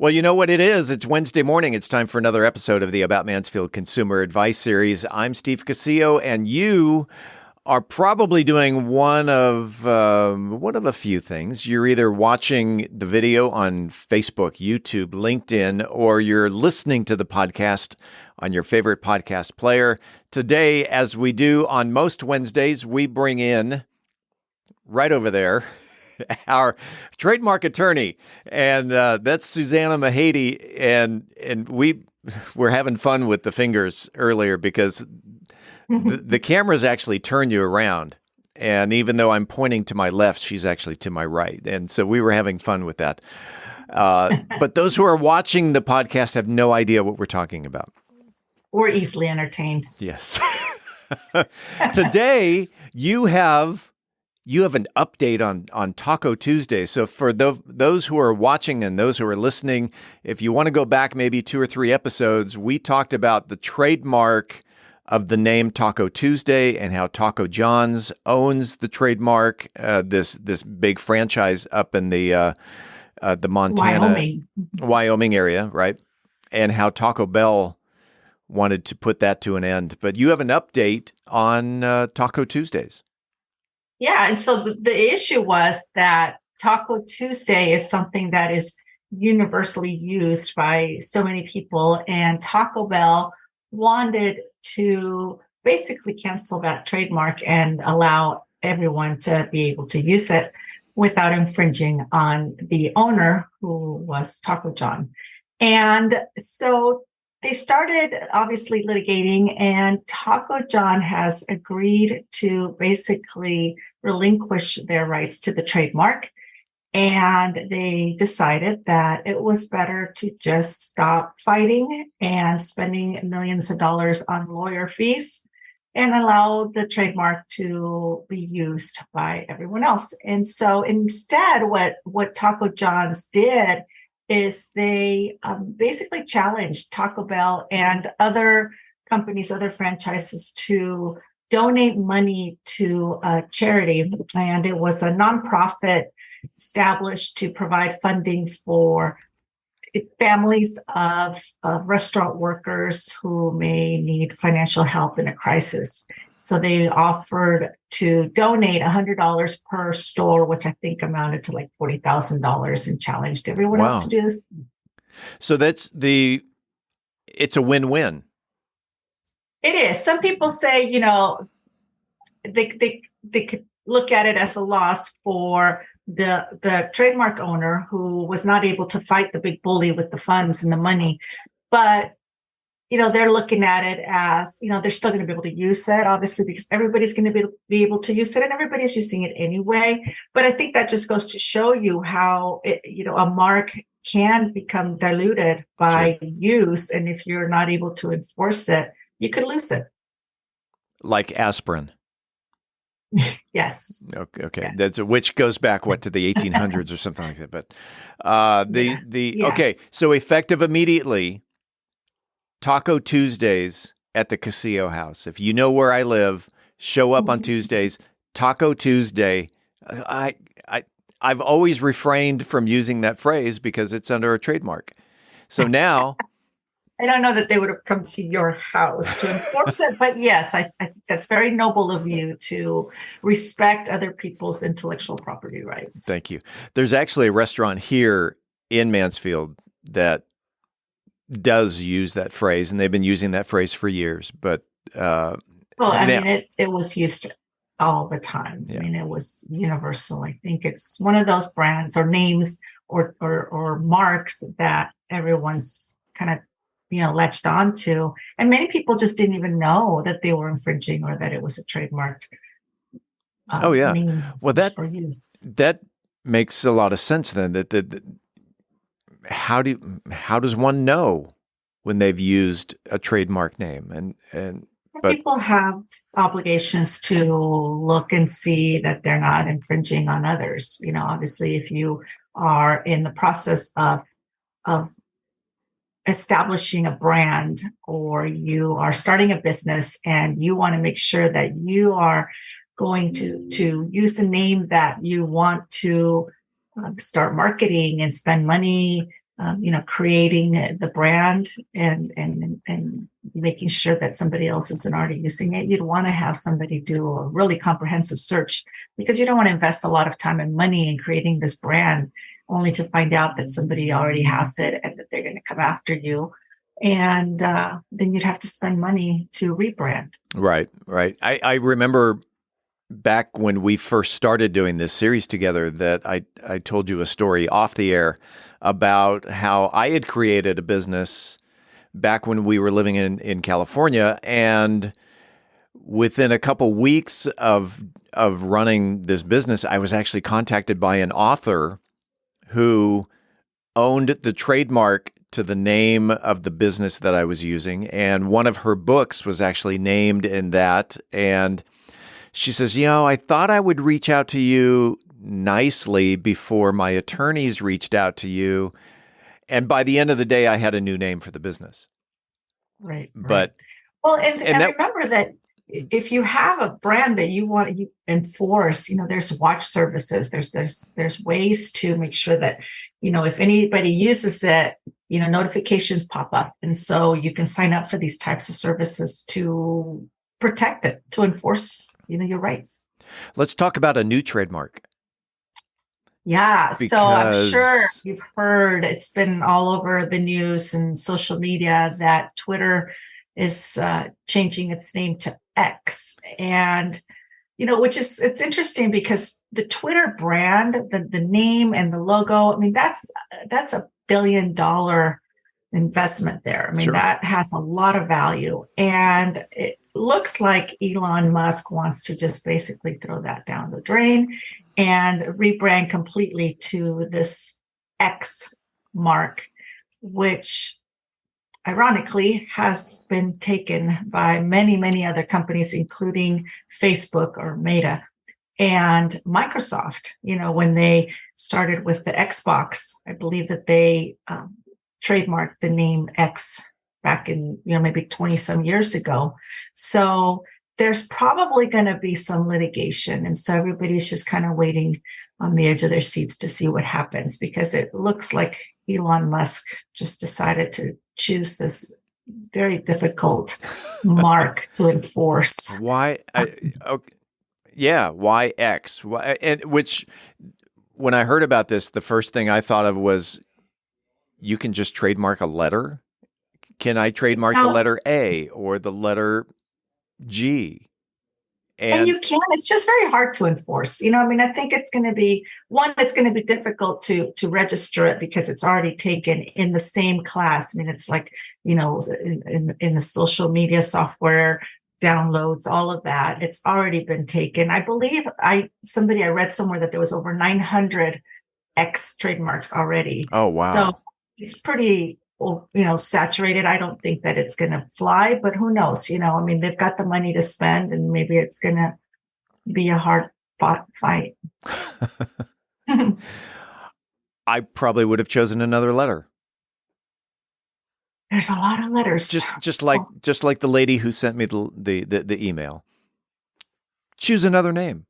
Well, you know what it is. It's Wednesday morning. It's time for another episode of the About Mansfield Consumer Advice Series. I'm Steve Casillo, and you are probably doing one of a few things. You're either watching the video on Facebook, YouTube, LinkedIn, or you're listening to the podcast on your favorite podcast player. Today, as we do on most Wednesdays, we bring in right over there our trademark attorney, and that's Susana Mahady. And we were having fun with the fingers earlier because the cameras actually turn you around. And even though I'm pointing to my left, she's actually to my right. And so we were having fun with that. But those who are watching the podcast have no idea what we're talking about. We're easily entertained. Yes. Today, you have an update on Taco Tuesday. So for those who are watching and those who are listening, if you want to go back maybe 2 or 3 episodes, we talked about the trademark of the name Taco Tuesday and how Taco John's owns the trademark, this big franchise up in the Montana, Wyoming area, right? And how Taco Bell wanted to put that to an end. But you have an update on Taco Tuesdays. Yeah, and so the issue was that Taco Tuesday is something that is universally used by so many people, and Taco Bell wanted to basically cancel that trademark and allow everyone to be able to use it without infringing on the owner, who was Taco John. And so they started obviously litigating, and Taco John has agreed to basically relinquish their rights to the trademark. And they decided that it was better to just stop fighting and spending millions of dollars on lawyer fees and allow the trademark to be used by everyone else. And so instead, what Taco John's did is they basically challenged Taco Bell and other companies, other franchises to donate money to a charity. And it was a nonprofit established to provide funding for families of restaurant workers who may need financial help in a crisis. So they offered to donate $100 per store, which I think amounted to like $40,000, and challenged everyone else to do this. So it's a win-win. It is. Some people say, they could look at it as a loss for the trademark owner, who was not able to fight the big bully with the funds and the money. But, they're looking at it as, they're still going to be able to use it, obviously, because everybody's going to be able to use it, and everybody's using it anyway. But I think that just goes to show you how, a mark can become diluted by use. And if you're not able to enforce it, you could lose it. Like aspirin. Yes. Okay. Yes. That's which goes back to the 1800s or something like that. But okay. So effective immediately, Taco Tuesdays at the Casillo house. If you know where I live, show up on Tuesdays. Taco Tuesday. I've always refrained from using that phrase because it's under a trademark. So now. I don't know that they would have come to your house to enforce it, but yes, I think that's very noble of you to respect other people's intellectual property rights. Thank you. There's actually a restaurant here in Mansfield that does use that phrase, and they've been using that phrase for years. But it was used all the time. Yeah. I mean, it was universal. I think it's one of those brands or names or marks that everyone's kind of latched onto, and many people just didn't even know that they were infringing or that it was a trademarked. Name. Well, that makes a lot of sense. Then that how does one know when they've used a trademark name? But people have obligations to look and see that they're not infringing on others. Obviously, if you are in the process of establishing a brand, or you are starting a business and you want to make sure that you are going to use the name that you want to start marketing and spend money creating the brand and making sure that somebody else isn't already using it. You'd want to have somebody do a really comprehensive search, because you don't want to invest a lot of time and money in creating this brand only to find out that somebody already has it and that they're going to come after you. And then you'd have to spend money to rebrand. Right. I remember back when we first started doing this series together that I told you a story off the air about how I had created a business back when we were living in California, and within a couple weeks of running this business, I was actually contacted by an author who owned the trademark to the name of the business that I was using, and one of her books was actually named in that. And she says, I thought I would reach out to you nicely before my attorneys reached out to you. And by the end of the day, I had a new name for the business. Right. But well, and remember that if you have a brand that you want to enforce, there's watch services, there's ways to make sure that, if anybody uses it, notifications pop up. And so you can sign up for these types of services to protect it, to enforce, your rights. Let's talk about a new trademark. Yeah. So I'm sure you've heard, it's been all over the news and social media that Twitter is changing its name to X. And, it's interesting because the Twitter brand, the name and the logo, that's $1 billion investment there. Sure. That has a lot of value. And it looks like Elon Musk wants to just basically throw that down the drain and rebrand completely to this X mark, which ironically has been taken by many, many other companies, including Facebook or Meta and Microsoft. When they started with the Xbox, I believe that they trademarked the name X back in, maybe 20 some years ago. So there's probably going to be some litigation. And so everybody's just kind of waiting on the edge of their seats to see what happens, because it looks like Elon Musk just decided to choose this very difficult mark to enforce. Why? Why X? Why, and which, when I heard about this, the first thing I thought of was, you can just trademark a letter. Can I trademark the letter A or the letter G? And you can. It's just very hard to enforce. I think it's going to be it's going to be difficult to register it because it's already taken in the same class. It's like, in the social media software downloads, all of that. It's already been taken. I believe I read somewhere that there was over 900 X trademarks already. Oh, wow. So it's pretty, saturated. I don't think that it's going to fly, but who knows? They've got the money to spend, and maybe it's going to be a hard fought fight. I probably would have chosen another letter. There's a lot of letters. Just like the lady who sent me the email. Choose another name.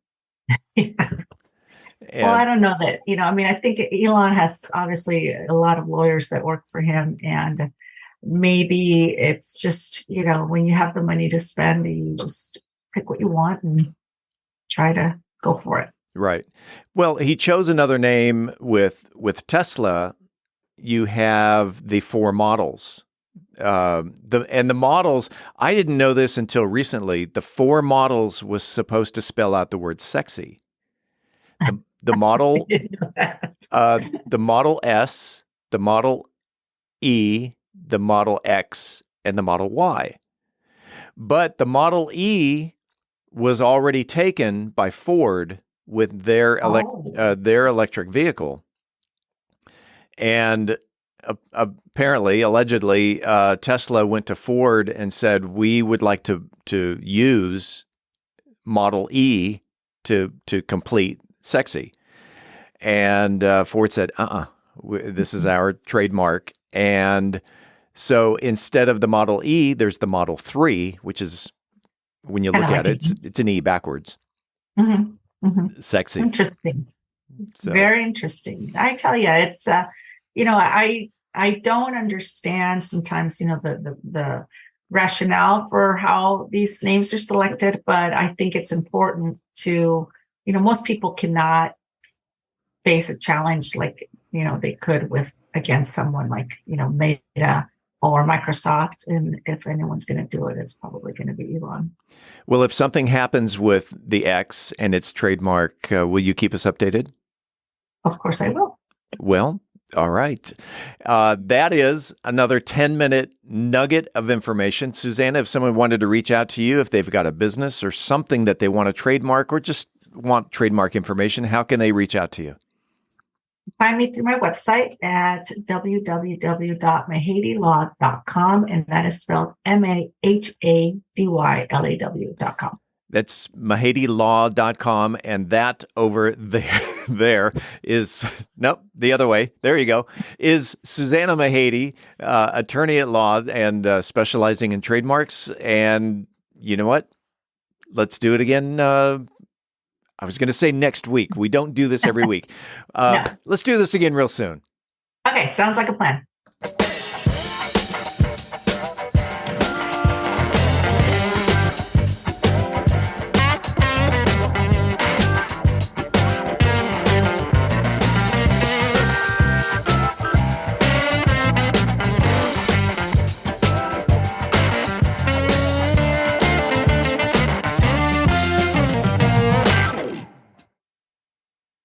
Yeah. Well, I don't know that, I think Elon has obviously a lot of lawyers that work for him, and maybe it's just, when you have the money to spend, you just pick what you want and try to go for it. Right. Well, he chose another name with Tesla. You have the 4 models. The models, I didn't know this until recently. The 4 models was supposed to spell out the word sexy. The model, the Model S, the Model E, the Model X, and the Model Y. But the Model E was already taken by Ford with their electric vehicle, and apparently, allegedly, Tesla went to Ford and said, "We would like to use Model E to complete sexy." And Ford said, this is our trademark. And so instead of the Model E, there's the Model 3, which is, when you look at it, it's an E backwards. Mm-hmm. Mm-hmm. Sexy. Interesting. So. Very interesting. I tell you, it's, I I don't understand sometimes, the rationale for how these names are selected, but I think it's important to, most people cannot face a challenge like, they could with against someone like, Meta or Microsoft. And if anyone's going to do it, it's probably going to be Elon. Well, if something happens with the X and its trademark, will you keep us updated? Of course I will. Well, all right. That is another 10-minute nugget of information. Susana, if someone wanted to reach out to you, if they've got a business or something that they want to trademark or just want trademark information, how can they reach out to you? Find me through my website at www.mahadylaw.com, and that is spelled MAHADYLAW.com. That's mahadylaw.com, and that over there is, nope, the other way. There you go, is Susana Mahady, attorney at law and specializing in trademarks. And you know what? Let's do it again. I was going to say next week. We don't do this every week. No. Let's do this again real soon. Okay, sounds like a plan.